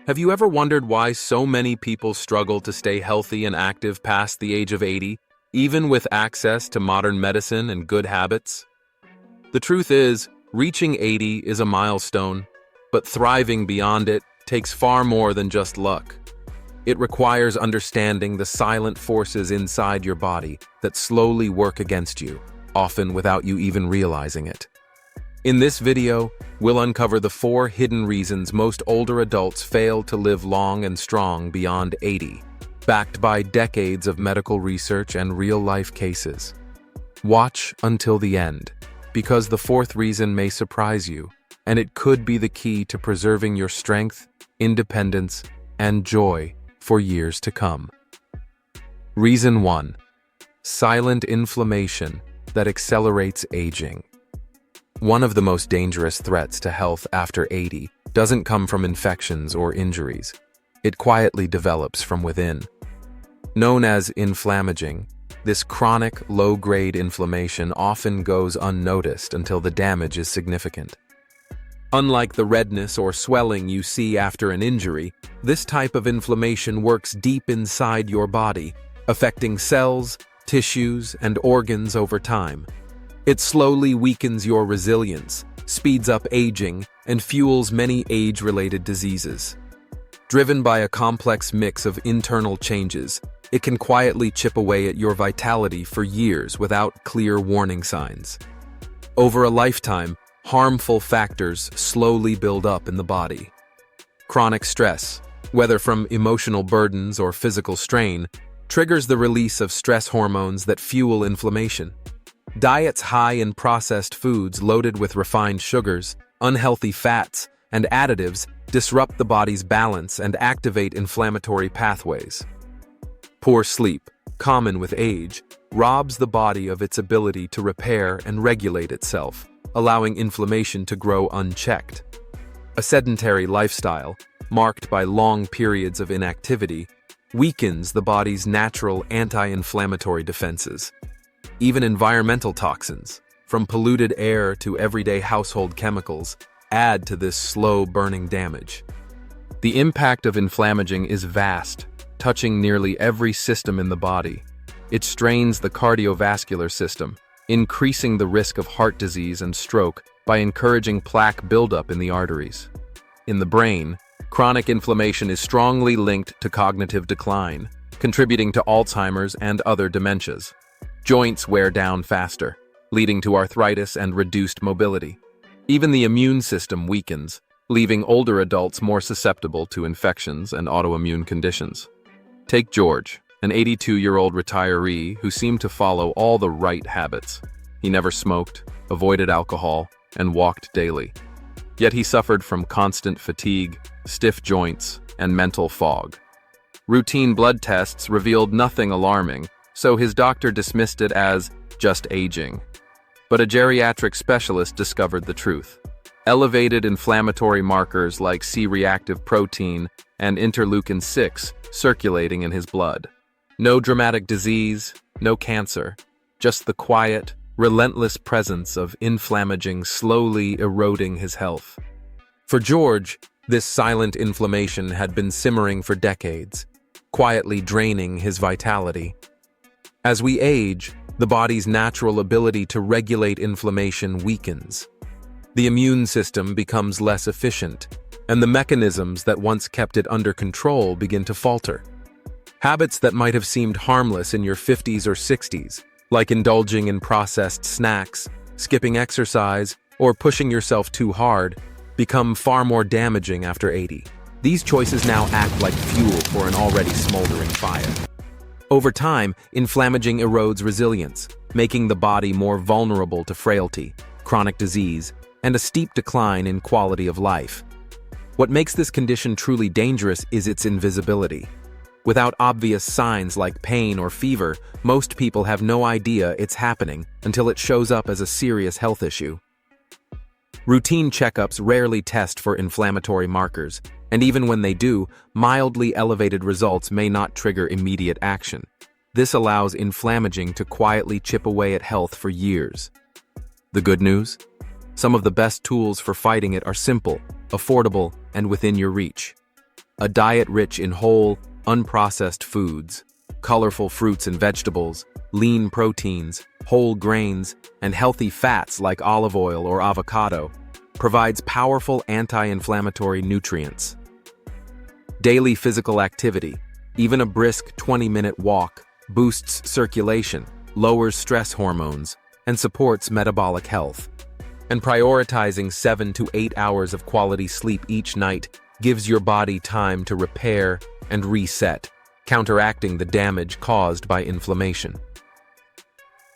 Have you ever wondered why so many people struggle to stay healthy and active past the age of 80, even with access to modern medicine and good habits? The truth is, reaching 80 is a milestone, but thriving beyond it takes far more than just luck. It requires understanding the silent forces inside your body that slowly work against you, often without you even realizing it. In this video, we'll uncover the 4 hidden reasons most older adults fail to live long and strong beyond 80, backed by decades of medical research and real-life cases. Watch until the end, because the 4th reason may surprise you, and it could be the key to preserving your strength, independence, and joy for years to come. Reason 1. Silent inflammation that accelerates aging. One of the most dangerous threats to health after 80 doesn't come from infections or injuries. It quietly develops from within. Known as inflammaging, this chronic, low-grade inflammation often goes unnoticed until the damage is significant. Unlike the redness or swelling you see after an injury, this type of inflammation works deep inside your body, affecting cells, tissues, and organs over time. It slowly weakens your resilience, speeds up aging, and fuels many age-related diseases. Driven by a complex mix of internal changes, it can quietly chip away at your vitality for years without clear warning signs. Over a lifetime, harmful factors slowly build up in the body. Chronic stress, whether from emotional burdens or physical strain, triggers the release of stress hormones that fuel inflammation. Diets high in processed foods loaded with refined sugars, unhealthy fats, and additives disrupt the body's balance and activate inflammatory pathways. Poor sleep, common with age, robs the body of its ability to repair and regulate itself, allowing inflammation to grow unchecked. A sedentary lifestyle, marked by long periods of inactivity, weakens the body's natural anti-inflammatory defenses. Even environmental toxins, from polluted air to everyday household chemicals, add to this slow-burning damage. The impact of inflammaging is vast, touching nearly every system in the body. It strains the cardiovascular system, increasing the risk of heart disease and stroke by encouraging plaque buildup in the arteries. In the brain, chronic inflammation is strongly linked to cognitive decline, contributing to Alzheimer's and other dementias. Joints wear down faster, leading to arthritis and reduced mobility. Even the immune system weakens, leaving older adults more susceptible to infections and autoimmune conditions. Take George, an 82-year-old retiree who seemed to follow all the right habits. He never smoked, avoided alcohol, and walked daily. Yet he suffered from constant fatigue, stiff joints, and mental fog. Routine blood tests revealed nothing alarming, so his doctor dismissed it as just aging. But a geriatric specialist discovered the truth. Elevated inflammatory markers like C-reactive protein and interleukin-6 circulating in his blood. No dramatic disease, no cancer, just the quiet, relentless presence of inflammaging slowly eroding his health. For George, this silent inflammation had been simmering for decades, quietly draining his vitality. As we age, the body's natural ability to regulate inflammation weakens. The immune system becomes less efficient, and the mechanisms that once kept it under control begin to falter. Habits that might have seemed harmless in your 50s or 60s, like indulging in processed snacks, skipping exercise, or pushing yourself too hard, become far more damaging after 80. These choices now act like fuel for an already smoldering fire. Over time, inflammaging erodes resilience, making the body more vulnerable to frailty, chronic disease, and a steep decline in quality of life. What makes this condition truly dangerous is its invisibility. Without obvious signs like pain or fever, most people have no idea it's happening until it shows up as a serious health issue. Routine checkups rarely test for inflammatory markers, and even when they do, mildly elevated results may not trigger immediate action. This allows inflammaging to quietly chip away at health for years. The good news? Some of the best tools for fighting it are simple, affordable, and within your reach. A diet rich in whole, unprocessed foods, colorful fruits and vegetables, lean proteins, whole grains, and healthy fats like olive oil or avocado provides powerful anti-inflammatory nutrients. Daily physical activity, even a brisk 20-minute walk, boosts circulation, lowers stress hormones, and supports metabolic health. And prioritizing 7 to 8 hours of quality sleep each night gives your body time to repair and reset, counteracting the damage caused by inflammation.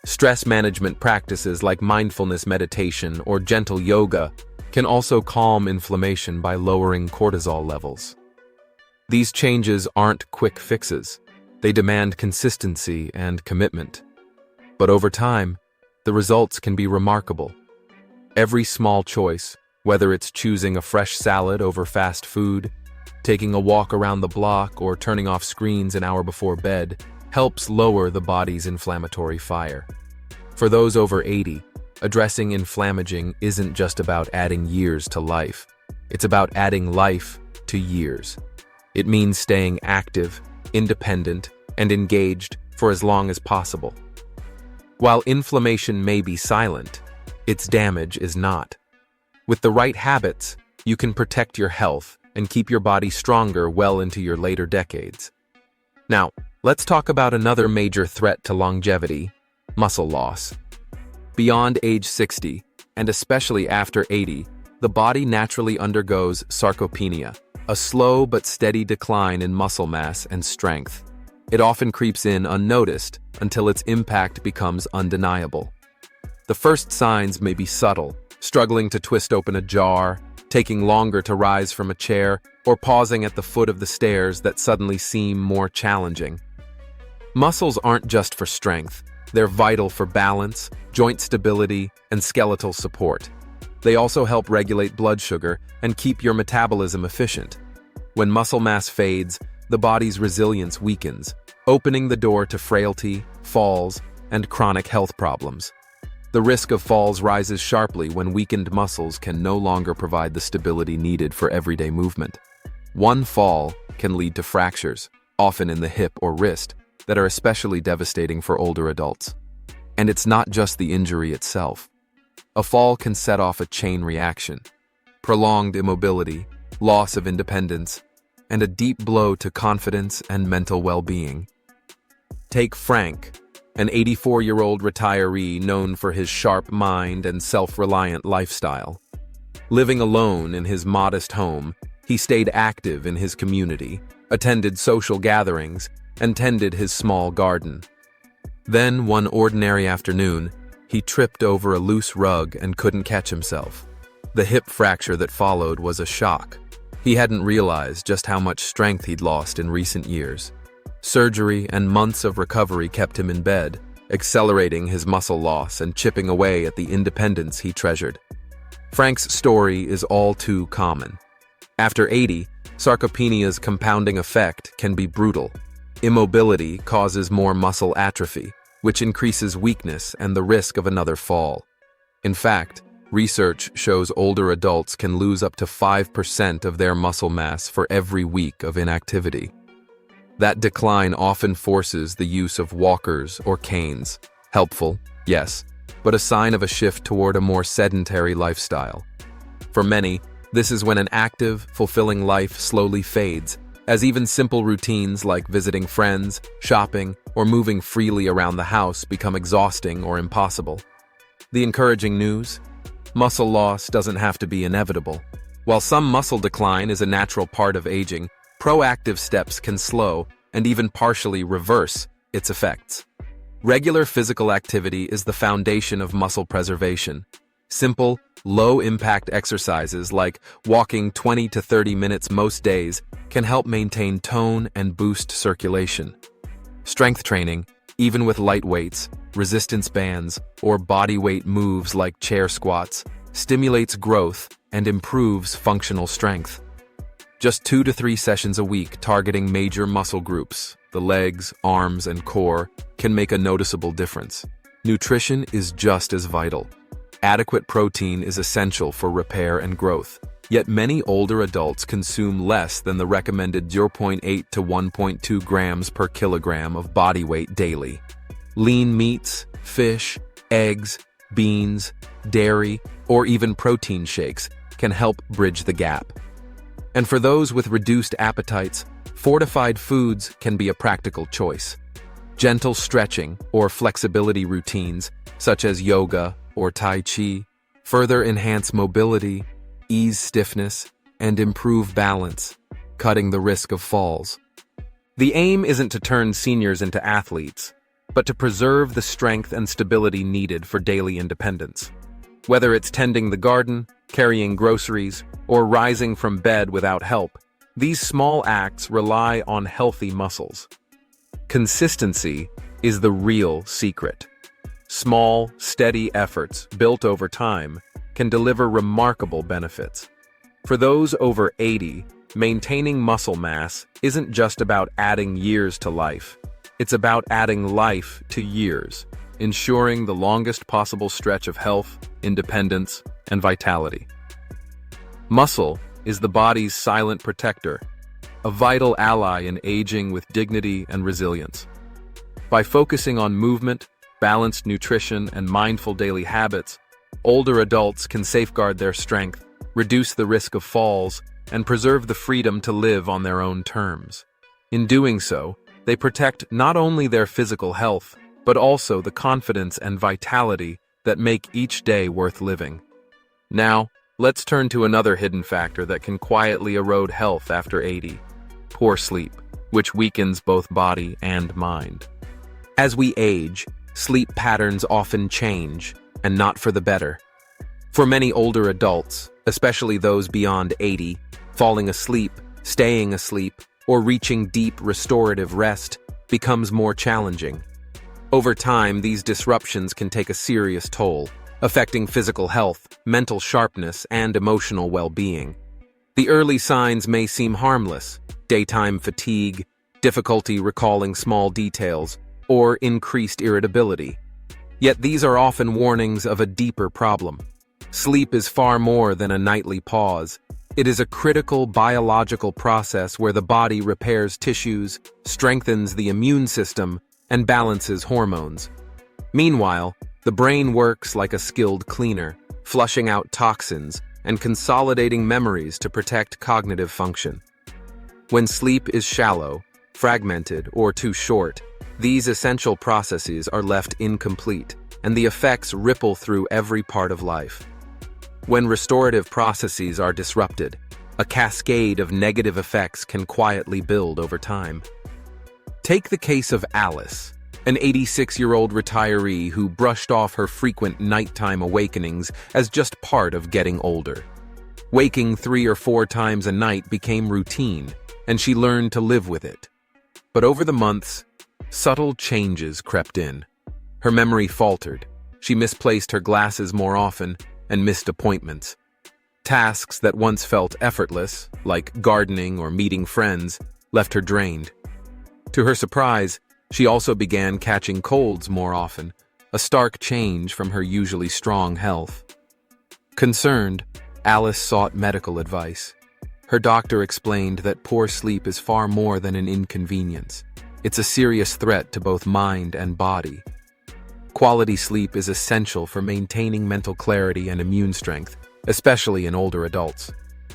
Stress management practices like mindfulness meditation or gentle yoga can also calm inflammation by lowering cortisol levels. These changes aren't quick fixes. They demand consistency and commitment. But over time, the results can be remarkable. Every small choice, whether it's choosing a fresh salad over fast food, taking a walk around the block, or turning off screens an hour before bed, helps lower the body's inflammatory fire. For those over 80, addressing inflammaging isn't just about adding years to life. It's about adding life to years. It means staying active, independent, and engaged for as long as possible. While inflammation may be silent, its damage is not. With the right habits, you can protect your health and keep your body stronger well into your later decades. Now, let's talk about another major threat to longevity: muscle loss. Beyond age 60, and especially after 80, the body naturally undergoes sarcopenia, a slow but steady decline in muscle mass and strength. It often creeps in unnoticed until its impact becomes undeniable. The first signs may be subtle: struggling to twist open a jar, taking longer to rise from a chair, or pausing at the foot of the stairs that suddenly seem more challenging. Muscles aren't just for strength. They're vital for balance, joint stability, and skeletal support. They also help regulate blood sugar and keep your metabolism efficient. When muscle mass fades, the body's resilience weakens, opening the door to frailty, falls, and chronic health problems. The risk of falls rises sharply when weakened muscles can no longer provide the stability needed for everyday movement. One fall can lead to fractures, often in the hip or wrist, that are especially devastating for older adults. And it's not just the injury itself. A fall can set off a chain reaction: prolonged immobility, loss of independence, and a deep blow to confidence and mental well-being. Take Frank, an 84-year-old retiree known for his sharp mind and self-reliant lifestyle. Living alone in his modest home, he stayed active in his community, attended social gatherings, and tended his small garden. Then, one ordinary afternoon, he tripped over a loose rug and couldn't catch himself. The hip fracture that followed was a shock. He hadn't realized just how much strength he'd lost in recent years. Surgery and months of recovery kept him in bed, accelerating his muscle loss and chipping away at the independence he treasured. Frank's story is all too common. After 80, sarcopenia's compounding effect can be brutal. Immobility causes more muscle atrophy, which increases weakness and the risk of another fall. In fact, research shows older adults can lose up to 5% of their muscle mass for every week of inactivity. That decline often forces the use of walkers or canes. Helpful, yes, but a sign of a shift toward a more sedentary lifestyle. For many, this is when an active, fulfilling life slowly fades, as even simple routines like visiting friends, shopping, or moving freely around the house become exhausting or impossible. The encouraging news? Muscle loss doesn't have to be inevitable. While some muscle decline is a natural part of aging, proactive steps can slow and even partially reverse its effects. Regular physical activity is the foundation of muscle preservation. Simple, low-impact exercises like walking 20 to 30 minutes most days can help maintain tone and boost circulation. Strength training, even with light weights, resistance bands, or bodyweight moves like chair squats, stimulates growth and improves functional strength. Just 2 to 3 sessions a week targeting major muscle groups, the legs, arms, and core, can make a noticeable difference. Nutrition is just as vital. Adequate protein is essential for repair and growth, yet many older adults consume less than the recommended 0.8 to 1.2 grams per kilogram of body weight daily. Lean meats, fish, eggs, beans, dairy, or even protein shakes can help bridge the gap. And for those with reduced appetites, fortified foods can be a practical choice. Gentle stretching or flexibility routines, such as yoga or Tai Chi, further enhance mobility, ease stiffness, and improve balance, cutting the risk of falls. The aim isn't to turn seniors into athletes, but to preserve the strength and stability needed for daily independence. Whether it's tending the garden, carrying groceries, or rising from bed without help, these small acts rely on healthy muscles. Consistency is the real secret. Small, steady efforts built over time can deliver remarkable benefits. For those over 80, maintaining muscle mass isn't just about adding years to life. It's about adding life to years, ensuring the longest possible stretch of health, independence, and vitality. Muscle is the body's silent protector, a vital ally in aging with dignity and resilience. By focusing on movement, balanced nutrition, and mindful daily habits, older adults can safeguard their strength, reduce the risk of falls, and preserve the freedom to live on their own terms. In doing so, they protect not only their physical health, but also the confidence and vitality that make each day worth living. Now, let's turn to another hidden factor that can quietly erode health after 80: poor sleep, which weakens both body and mind. As we age, sleep patterns often change, and not for the better. For many older adults, especially those beyond 80, falling asleep, staying asleep, or reaching deep restorative rest becomes more challenging. Over time, these disruptions can take a serious toll, affecting physical health, mental sharpness, and emotional well-being. The early signs may seem harmless: daytime fatigue, difficulty recalling small details, or increased irritability. Yet these are often warnings of a deeper problem. Sleep is far more than a nightly pause. It is a critical biological process where the body repairs tissues, strengthens the immune system, and balances hormones. Meanwhile, the brain works like a skilled cleaner, flushing out toxins and consolidating memories to protect cognitive function. When sleep is shallow, fragmented, or too short, these essential processes are left incomplete, and the effects ripple through every part of life. When restorative processes are disrupted, a cascade of negative effects can quietly build over time. Take the case of Alice, an 86-year-old retiree who brushed off her frequent nighttime awakenings as just part of getting older. Waking 3 or 4 times a night became routine, and she learned to live with it. But over the months, subtle changes crept in. Her memory faltered. She misplaced her glasses more often and missed appointments. Tasks that once felt effortless, like gardening or meeting friends, left her drained. To her surprise, she also began catching colds more often, a stark change from her usually strong health. Concerned, Alice sought medical advice. Her doctor explained that poor sleep is far more than an inconvenience. It's a serious threat to both mind and body. Quality sleep is essential for maintaining mental clarity and immune strength, especially in older adults.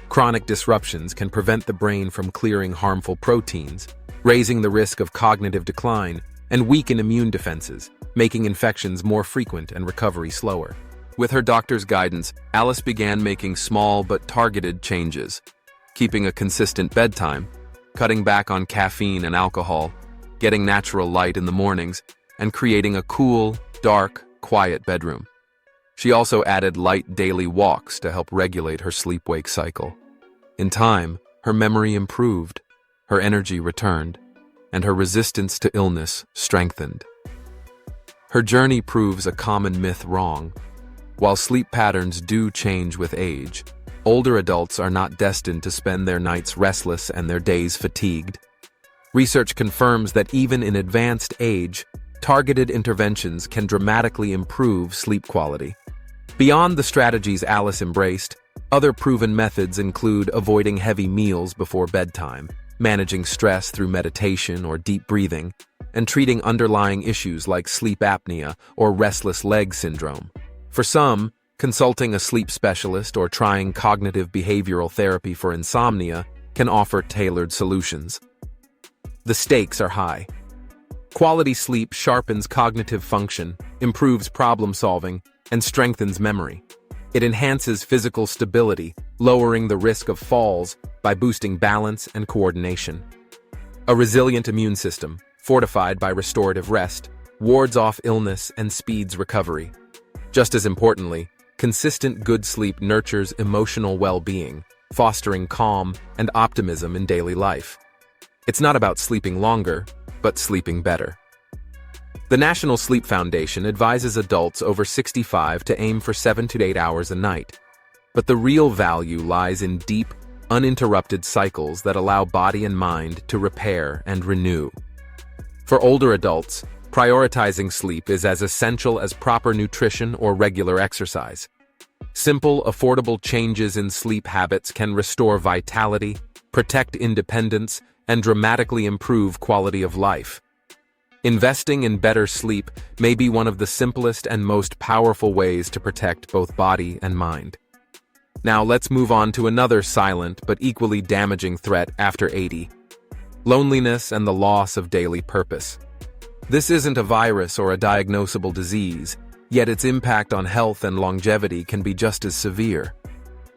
Chronic disruptions can prevent the brain from clearing harmful proteins, raising the risk of cognitive decline, and weaken immune defenses, making infections more frequent and recovery slower. With her doctor's guidance, Alice began making small but targeted changes, keeping a consistent bedtime, cutting back on caffeine and alcohol, getting natural light in the mornings, and creating a cool, dark, quiet bedroom. She also added light daily walks to help regulate her sleep-wake cycle. In time, her memory improved, her energy returned, and her resistance to illness strengthened. Her journey proves a common myth wrong. While sleep patterns do change with age, older adults are not destined to spend their nights restless and their days fatigued. Research confirms that even in advanced age, targeted interventions can dramatically improve sleep quality. Beyond the strategies Alice embraced, other proven methods include avoiding heavy meals before bedtime, managing stress through meditation or deep breathing, and treating underlying issues like sleep apnea or restless leg syndrome. For some, consulting a sleep specialist or trying cognitive behavioral therapy for insomnia can offer tailored solutions. The stakes are high. Quality sleep sharpens cognitive function, improves problem solving, and strengthens memory. It enhances physical stability, lowering the risk of falls by boosting balance and coordination. A resilient immune system, fortified by restorative rest, wards off illness and speeds recovery. Just as importantly, consistent good sleep nurtures emotional well-being, fostering calm and optimism in daily life. It's not about sleeping longer, but sleeping better. The National Sleep Foundation advises adults over 65 to aim for 7 to 8 hours a night. But the real value lies in deep, uninterrupted cycles that allow body and mind to repair and renew. For older adults, prioritizing sleep is as essential as proper nutrition or regular exercise. Simple, affordable changes in sleep habits can restore vitality, protect independence, and dramatically improve quality of life. Investing in better sleep may be one of the simplest and most powerful ways to protect both body and mind. Now let's move on to another silent but equally damaging threat after 80: loneliness and the loss of daily purpose. This isn't a virus or a diagnosable disease, yet its impact on health and longevity can be just as severe.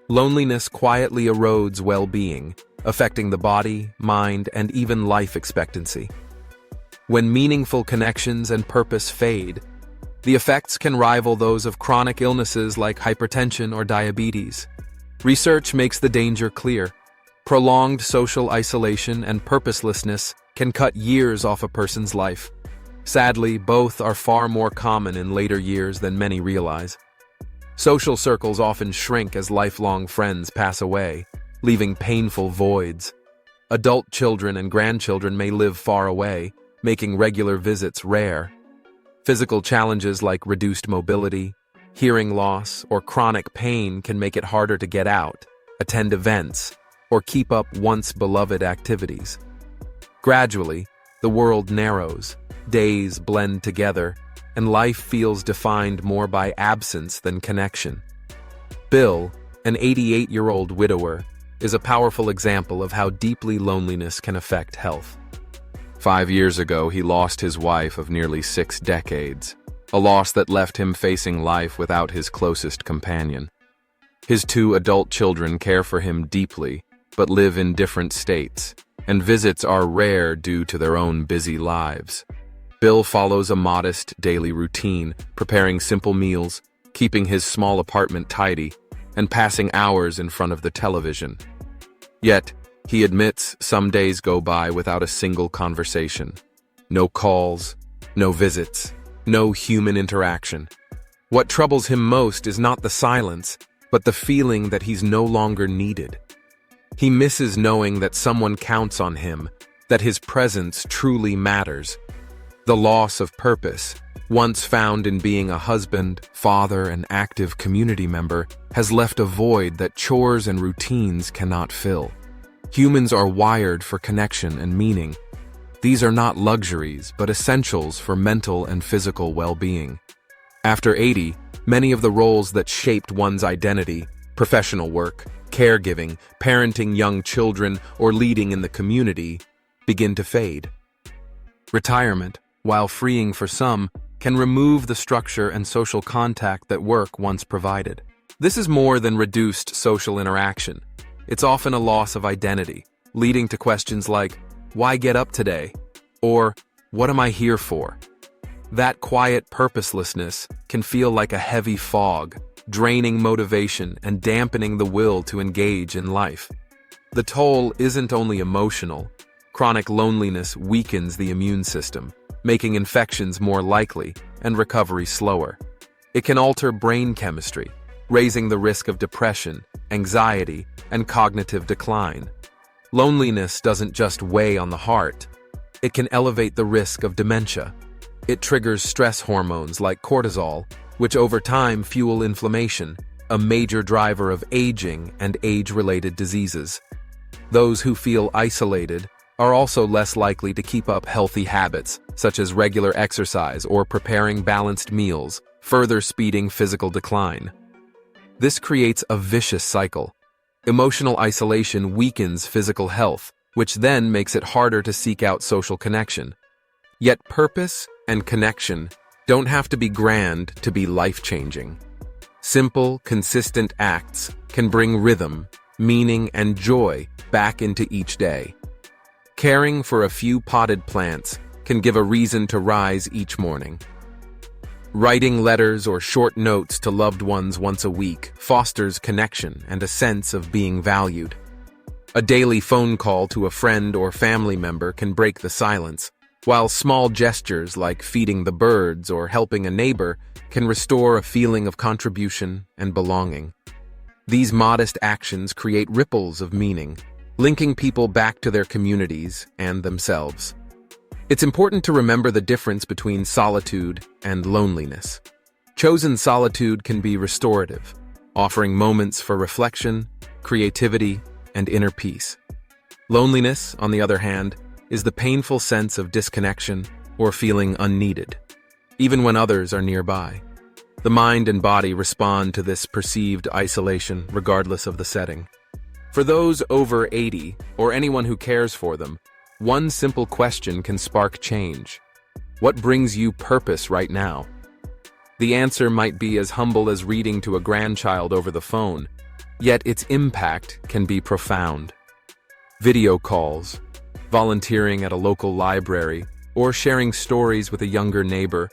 Loneliness quietly erodes well-being, affecting the body, mind, and even life expectancy. When meaningful connections and purpose fade, the effects can rival those of chronic illnesses like hypertension or diabetes. Research makes the danger clear. Prolonged social isolation and purposelessness can cut years off a person's life. Sadly, both are far more common in later years than many realize. Social circles often shrink as lifelong friends pass away, leaving painful voids. Adult children and grandchildren may live far away, making regular visits rare. Physical challenges like reduced mobility, hearing loss, or chronic pain can make it harder to get out, attend events, or keep up once beloved activities. Gradually, the world narrows, days blend together, and life feels defined more by absence than connection. Bill, an 88-year-old widower, is a powerful example of how deeply loneliness can affect health. 5 years ago, he lost his wife of nearly 6 decades, a loss that left him facing life without his closest companion. His 2 adult children care for him deeply, but live in different states, and visits are rare due to their own busy lives. Bill follows a modest daily routine, preparing simple meals, keeping his small apartment tidy, and passing hours in front of the television. Yet, he admits some days go by without a single conversation. No calls, no visits, no human interaction. What troubles him most is not the silence, but the feeling that he's no longer needed. He misses knowing that someone counts on him, that his presence truly matters. The loss of purpose, once found in being a husband, father, and active community member, has left a void that chores and routines cannot fill. Humans are wired for connection and meaning. These are not luxuries, but essentials for mental and physical well-being. After 80, many of the roles that shaped one's identity, professional work, caregiving, parenting young children, or leading in the community, begin to fade. Retirement, while freeing for some, can remove the structure and social contact that work once provided. This is more than reduced social interaction. It's often a loss of identity, leading to questions like, "Why get up today?" Or, "What am I here for?" That quiet purposelessness can feel like a heavy fog, draining motivation and dampening the will to engage in life. The toll isn't only emotional. Chronic loneliness weakens the immune system, making infections more likely and recovery slower. It can alter brain chemistry, raising the risk of depression, anxiety, and cognitive decline. Loneliness doesn't just weigh on the heart, It can elevate the risk of dementia. It triggers stress hormones like cortisol, which over time fuel inflammation, a major driver of aging and age-related diseases. Those who feel isolated are also less likely to keep up healthy habits, such as regular exercise or preparing balanced meals, further speeding physical decline. This creates a vicious cycle. Emotional isolation weakens physical health, which then makes it harder to seek out social connection. Yet purpose and connection don't have to be grand to be life-changing. Simple, consistent acts can bring rhythm, meaning, and joy back into each day. Caring for a few potted plants can give a reason to rise each morning. Writing letters or short notes to loved ones once a week fosters connection and a sense of being valued. A daily phone call to a friend or family member can break the silence, while small gestures like feeding the birds or helping a neighbor can restore a feeling of contribution and belonging. These modest actions create ripples of meaning, linking people back to their communities and themselves. It's important to remember the difference between solitude and loneliness. Chosen solitude can be restorative, offering moments for reflection, creativity, and inner peace. Loneliness, on the other hand, is the painful sense of disconnection or feeling unneeded, even when others are nearby. The mind and body respond to this perceived isolation regardless of the setting. For those over 80, or anyone who cares for them, one simple question can spark change. What brings you purpose right now? The answer might be as humble as reading to a grandchild over the phone, yet its impact can be profound. Video calls, volunteering at a local library, or sharing stories with a younger neighbor.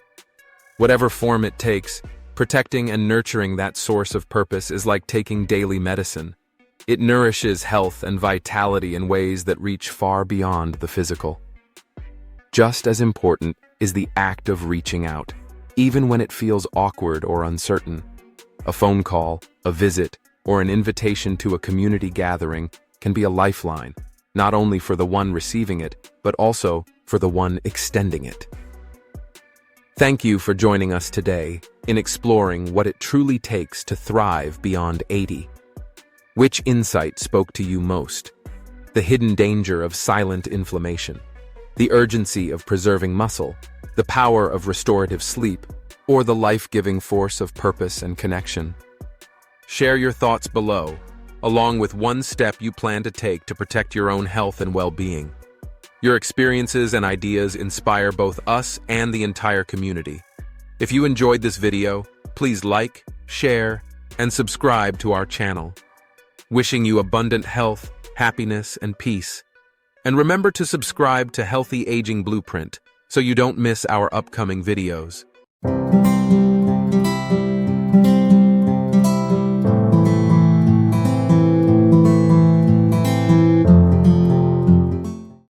Whatever form it takes, protecting and nurturing that source of purpose is like taking daily medicine. It nourishes health and vitality in ways that reach far beyond the physical. Just as important is the act of reaching out, even when it feels awkward or uncertain. A phone call, a visit, or an invitation to a community gathering can be a lifeline, not only for the one receiving it, but also for the one extending it. Thank you for joining us today in exploring what it truly takes to thrive beyond 80. Which insight spoke to you most? The hidden danger of silent inflammation, the urgency of preserving muscle, the power of restorative sleep, or the life-giving force of purpose and connection? Share your thoughts below, along with one step you plan to take to protect your own health and well-being. Your experiences and ideas inspire both us and the entire community. If you enjoyed this video, please like, share, and subscribe to our channel. Wishing you abundant health, happiness, and peace. And remember to subscribe to Healthy Aging Blueprint so you don't miss our upcoming videos.